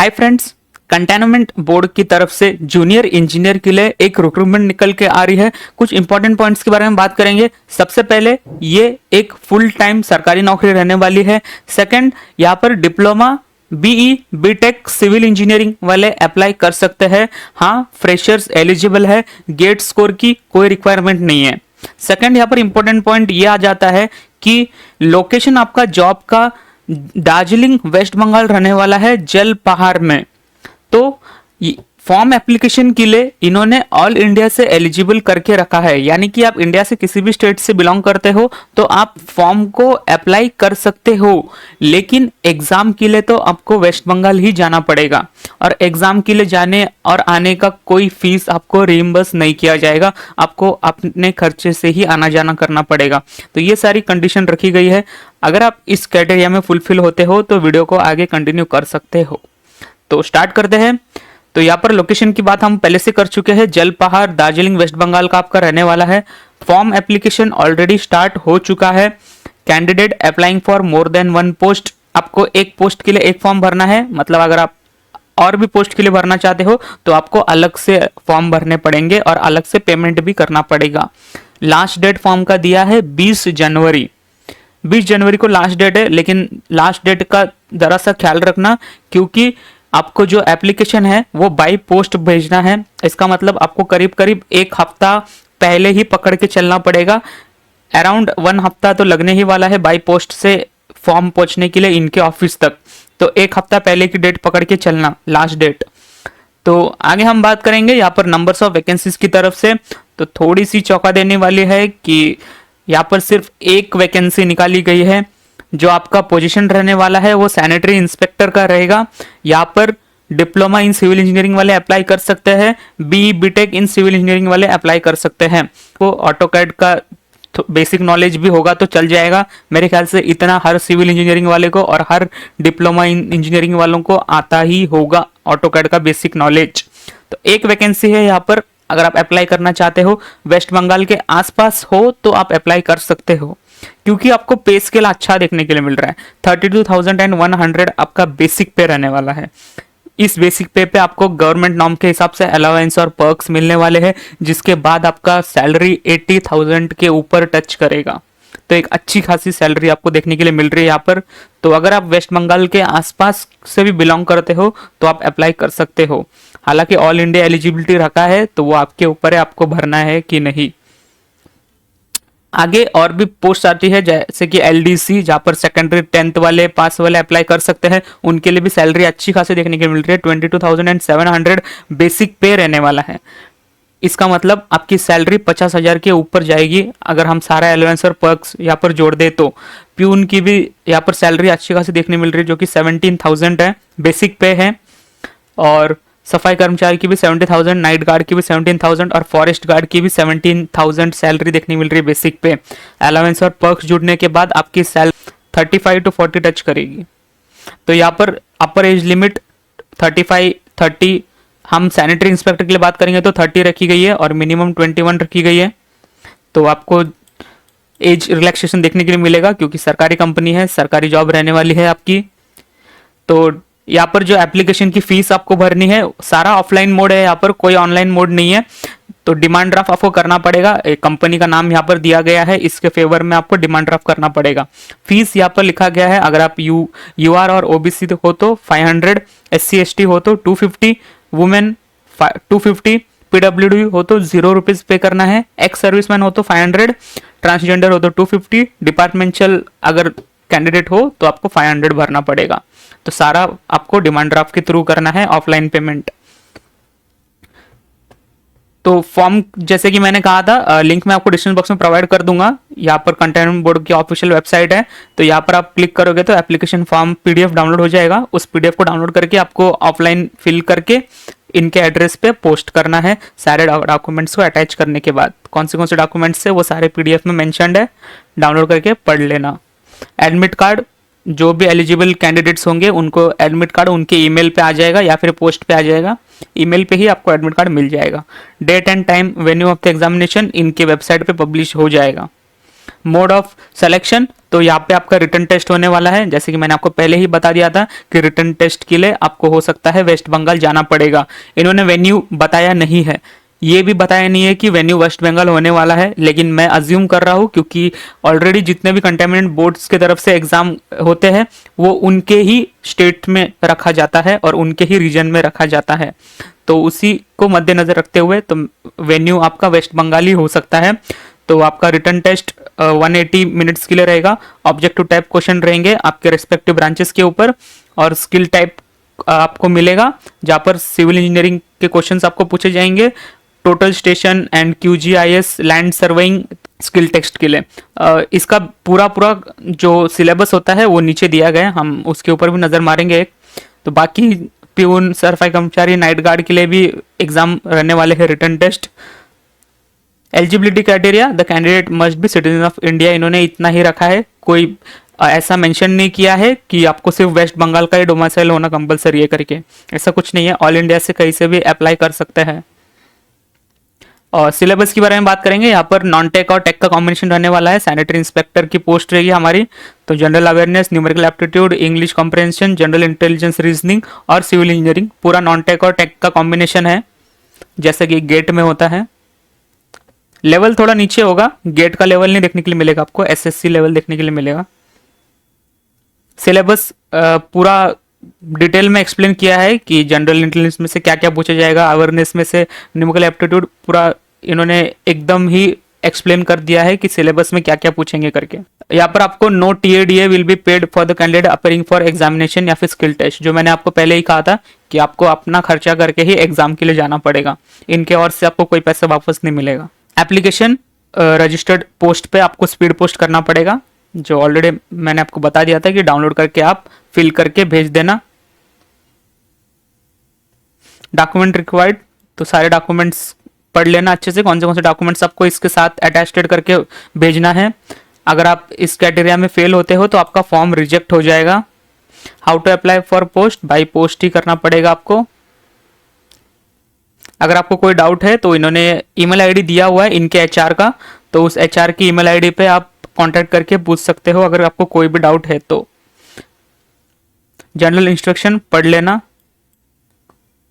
Hi friends, containment board की तरफ से जूनियर इंजीनियर के लिए एक रिक्रूटमेंट निकल के आ रही है। कुछ इंपॉर्टेंट पॉइंट्स के बारे में बात करेंगे। सबसे पहले ये एक फुल टाइम सरकारी नौकरी रहने वाली है। सेकंड, यहाँ पर diploma BE B Tech civil engineering वाले अप्लाई कर सकते हैं। हाँ, फ्रेशर्स एलिजिबल है, गेट स्कोर की कोई रिक्वायरमेंट नहीं है। सेकंड, यहाँ पर इंपॉर्टेंट पॉइंट ये आ जाता है कि लोकेशन आपका जॉब का दार्जिलिंग वेस्ट बंगाल रहने वाला है, जल पहाड़ में। तो फॉर्म एप्लीकेशन के लिए इन्होंने ऑल इंडिया से एलिजिबल करके रखा है, यानी कि आप इंडिया से किसी भी स्टेट से बिलोंग करते हो तो आप फॉर्म को अप्लाई कर सकते हो। लेकिन एग्जाम के लिए तो आपको वेस्ट बंगाल ही जाना पड़ेगा और एग्जाम के लिए जाने और आने का कोई फीस आपको रिइंबर्स नहीं किया जाएगा। आपको अपने खर्चे से ही आना जाना करना पड़ेगा। तो ये सारी कंडीशन रखी गई है। अगर आप इस क्राइटेरिया में फुलफिल होते हो तो वीडियो को आगे कंटिन्यू कर सकते हो। तो स्टार्ट करते हैं। तो यहाँ पर लोकेशन की बात हम पहले से कर चुके हैं। जल पहाड़ दार्जिलिंग वेस्ट बंगाल का आपका रहने वाला है। फॉर्म एप्लीकेशन ऑलरेडी स्टार्ट हो चुका है। Candidate applying for more than one post, आपको एक पोस्ट के लिए एक फॉर्म भरना है। मतलब अगर आप और भी पोस्ट के लिए भरना चाहते हो तो आपको अलग से फॉर्म भरने पड़ेंगे और अलग से पेमेंट भी करना पड़ेगा। लास्ट डेट फॉर्म का दिया है 20 जनवरी। 20 जनवरी को लास्ट डेट है, लेकिन लास्ट डेट का जरा सा ख्याल रखना, क्योंकि आपको जो एप्लीकेशन है वो बाई पोस्ट भेजना है। इसका मतलब आपको करीब करीब एक हफ्ता पहले ही पकड़ के चलना पड़ेगा। अराउंड 1 हफ्ता तो लगने ही वाला है बाई पोस्ट से फॉर्म पहुंचने के लिए इनके ऑफिस तक। तो एक हफ्ता पहले की डेट पकड़ के चलना, लास्ट डेट। तो आगे हम बात करेंगे यहाँ पर नंबर्स ऑफ वैकेंसीज की तरफ से। तो थोड़ी सी चौंका देने वाली है कि यहाँ पर सिर्फ एक वैकेंसी निकाली गई है। जो आपका पोजीशन रहने वाला है वो सैनिटरी इंस्पेक्टर का रहेगा। यहाँ पर डिप्लोमा इन सिविल इंजीनियरिंग वाले अप्लाई कर सकते हैं, B B Tech in civil engineering वाले अप्लाई कर सकते हैं। तो ऑटोकैड का बेसिक नॉलेज भी होगा तो चल जाएगा। मेरे ख्याल से इतना हर सिविल इंजीनियरिंग वाले को और हर डिप्लोमा इन इंजीनियरिंग वालों को आता ही होगा, ऑटोकैड का बेसिक नॉलेज। तो एक वैकेंसी है यहाँ पर। अगर आप अप्लाई करना चाहते हो, वेस्ट बंगाल के आसपास हो तो आप अप्लाई कर सकते हो, क्योंकि आपको पे स्केल अच्छा देखने के लिए मिल रहा है। 32,100 आपका बेसिक पे रहने वाला है। इस बेसिक पे पे आपको गवर्नमेंट नॉर्म के हिसाब से अलाउंस और पर्क्स मिलने वाले हैं, जिसके बाद आपका सैलरी 80,000 के ऊपर टच करेगा। तो एक अच्छी खासी सैलरी आपको देखने के लिए मिल रही है यहाँ पर। तो अगर आप वेस्ट बंगाल के आसपास से भी बिलोंग करते हो तो आप अप्लाई कर सकते हो। हालांकि ऑल इंडिया एलिजिबिलिटी रखा है तो वो आपके ऊपर है, आपको भरना है कि नहीं। आगे और भी पोस्ट आती है, जैसे कि एलडीसी, जहां पर सेकेंडरी 10th वाले पास वाले अप्लाई कर सकते हैं। उनके लिए भी सैलरी अच्छी खासी देखने के मिल रही है। 22,700 बेसिक पे रहने वाला है। इसका मतलब आपकी सैलरी 50,000 के ऊपर जाएगी अगर हम सारा एलाउंस और पर्क्स यहाँ पर जोड़ दे तो। प्यून की भी यहाँ पर सैलरी अच्छी खासी देखने मिल रही है, जो कि 17,000 है, बेसिक पे है। और सफाई कर्मचारी की भी 70,000, नाइट गार्ड की भी 17,000 और फॉरेस्ट गार्ड की भी 17,000 सैलरी देखने मिल रही है बेसिक पे। अलाउंस और पर्क्स जुड़ने के बाद आपकी सैलरी 35 to 40 टच करेगी। तो यहाँ पर अपर एज लिमिट 35, 30, हम सैनिटरी इंस्पेक्टर के लिए बात करेंगे तो 30 रखी गई है और मिनिमम 21 रखी गई है। तो आपको एज रिलैक्सेशन देखने के लिए मिलेगा, क्योंकि सरकारी कंपनी है, सरकारी जॉब रहने वाली है आपकी। तो यहाँ पर जो एप्लीकेशन की फीस आपको भरनी है, सारा ऑफलाइन मोड है, यहाँ पर कोई ऑनलाइन मोड नहीं है। तो डिमांड ड्राफ्ट आपको करना पड़ेगा। एक कंपनी का नाम यहाँ पर दिया गया है, इसके फेवर में आपको डिमांड ड्राफ्ट करना पड़ेगा। फीस यहाँ पर लिखा गया है, अगर आप यूआर और ओबीसी हो तो 500, SC ST हो तो 250, वुमेन 250, पीडब्ल्यूडी हो तो 0 रुपीज पे करना है, एक्स सर्विसमैन हो तो 500, ट्रांसजेंडर हो तो 250, डिपार्टमेंटल अगर कैंडिडेट हो तो आपको 500 भरना पड़ेगा। तो सारा आपको डिमांड ड्राफ्ट के थ्रू करना है, ऑफलाइन पेमेंट। तो फॉर्म जैसे कि मैंने कहा था, लिंक मैं आपको डिस्क्रिप्शन बॉक्स में प्रोवाइड कर दूंगा। यहाँ पर कंटेनमेंट बोर्ड की ऑफिशियल वेबसाइट है। तो यहाँ पर आप क्लिक करोगे तो एप्लीकेशन फॉर्म PDF डाउनलोड हो जाएगा। उस PDF को डाउनलोड करके आपको ऑफलाइन फिल करके इनके एड्रेस पे पोस्ट करना है। सारे डॉक्यूमेंट्स को अटैच करने के बाद कौन से डॉक्यूमेंट्स है वो सारे PDF में मेंशन्ड है, डाउनलोड करके पढ़ लेना। एडमिट कार्ड, जो भी एलिजिबल कैंडिडेट्स होंगे उनको एडमिट कार्ड उनके ईमेल पे आ जाएगा या फिर पोस्ट पे आ जाएगा। ईमेल पे ही आपको एडमिट कार्ड मिल जाएगा। Date and time, venue of the examination इनके वेबसाइट पे पब्लिश हो जाएगा। मोड ऑफ सिलेक्शन, तो तो यहाँ पे आपका रिटन टेस्ट होने वाला है। जैसे कि मैंने आपको पहले ही बता दिया था कि रिटन टेस्ट के लिए आपको हो सकता है वेस्ट बंगाल जाना पड़ेगा। इन्होंने वेन्यू बताया नहीं है, ये भी बताया नहीं है कि वेन्यू वेस्ट बंगाल होने वाला है, लेकिन मैं अज्यूम कर रहा हूँ क्योंकि ऑलरेडी जितने भी कंटेनमेंट बोर्ड्स की तरफ से एग्जाम होते हैं वो उनके ही स्टेट में रखा जाता है और उनके ही रीजन में रखा जाता है, तो उसी को मद्देनजर रखते हुए तो वेन्यू आपका वेस्ट बंगाल ही हो सकता है। तो आपका रिटन टेस्ट 180 मिनट्स के लिए रहेगा। ऑब्जेक्टिव टाइप क्वेश्चन रहेंगे आपके रेस्पेक्टिव ब्रांचेस के ऊपर, और स्किल टाइप आपको मिलेगा जहाँ पर सिविल इंजीनियरिंग के क्वेश्चंस आपको पूछे जाएंगे। Total station and QGIS land surveying skill text के लिए इसका पूरा जो सिलेबस होता है वो नीचे दिया गया है, हम उसके ऊपर भी नज़र मारेंगे एक। तो बाकी प्यून, सफाई कर्मचारी, नाइट गार्ड के लिए भी एग्जाम रहने वाले हैं written test. Eligibility criteria, the candidate must be citizen of India, इन्होंने इतना ही रखा है, कोई ऐसा मेंशन नहीं किया है कि आपको सिर्फ वेस्ट बंगाल का ही डोमिसाइल होना कंपलसरी है करके, ऐसा कुछ नहीं है। ऑल इंडिया से कहीं से भी अप्लाई कर सकते हैं। और सिलेबस के बारे में बात करेंगे, यहाँ पर नॉन टेक और टेक का कॉम्बिनेशन रहने वाला है। सैनिटरी इंस्पेक्टर की पोस्ट रहेगी हमारी, तो general awareness, numerical aptitude, English comprehension, general intelligence, reasoning और सिविल इंजीनियरिंग, पूरा नॉन टेक और टेक का कॉम्बिनेशन है, जैसे कि गेट में होता है। लेवल थोड़ा नीचे होगा, गेट का लेवल नहीं देखने के लिए मिलेगा आपको, SSC लेवल देखने के लिए मिलेगा। सिलेबस पूरा डिटेल में एक्सप्लेन किया है कि जनरल इंटेलिजेंस में से क्या क्या पूछा जाएगा, अवेयरनेस में से न्यूमेरिकल एप्टीट्यूड, पूरा इन्होंने एकदम ही एक्सप्लेन कर दिया है कि सिलेबस में क्या क्या पूछेंगे करके। यहाँ पर आपको no TADA will be paid for the candidate appearing for examination या फिर स्किल टेस्ट, जो मैंने आपको पहले ही कहा था कि आपको अपना खर्चा करके ही एग्जाम के लिए जाना पड़ेगा, इनके और से आपको कोई पैसा वापस नहीं मिलेगा। एप्लीकेशन रजिस्टर्ड पोस्ट पे आपको स्पीड पोस्ट करना पड़ेगा, जो ऑलरेडी मैंने आपको बता दिया था कि डाउनलोड करके आप फिल करके भेज देना। डॉक्यूमेंट रिक्वायर्ड, तो सारे डॉक्यूमेंट्स पढ़ लेना अच्छे से, कौन से डॉक्यूमेंट्स आपको इसके साथ अटैच्ड करके भेजना है। अगर आप इस क्राइटेरिया में फेल होते हो तो आपका फॉर्म रिजेक्ट हो जाएगा। How to apply for post, by post ही करना पड़ेगा आपको। अगर आपको कोई डाउट है तो इन्होंने ईमेल आईडी दिया हुआ है इनके HR का, तो उस HR की ईमेल आईडी पे आप कांटेक्ट करके पूछ सकते हो अगर आपको कोई भी डाउट है तो। जनरल इंस्ट्रक्शन पढ़ लेना,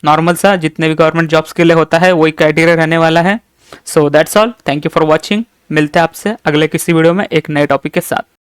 नॉर्मल सा जितने भी गवर्नमेंट जॉब्स के लिए होता है वही क्राइटेरिया रहने वाला है। So that's all, thank you for watching. मिलते हैं आपसे अगले किसी वीडियो में एक नए टॉपिक के साथ।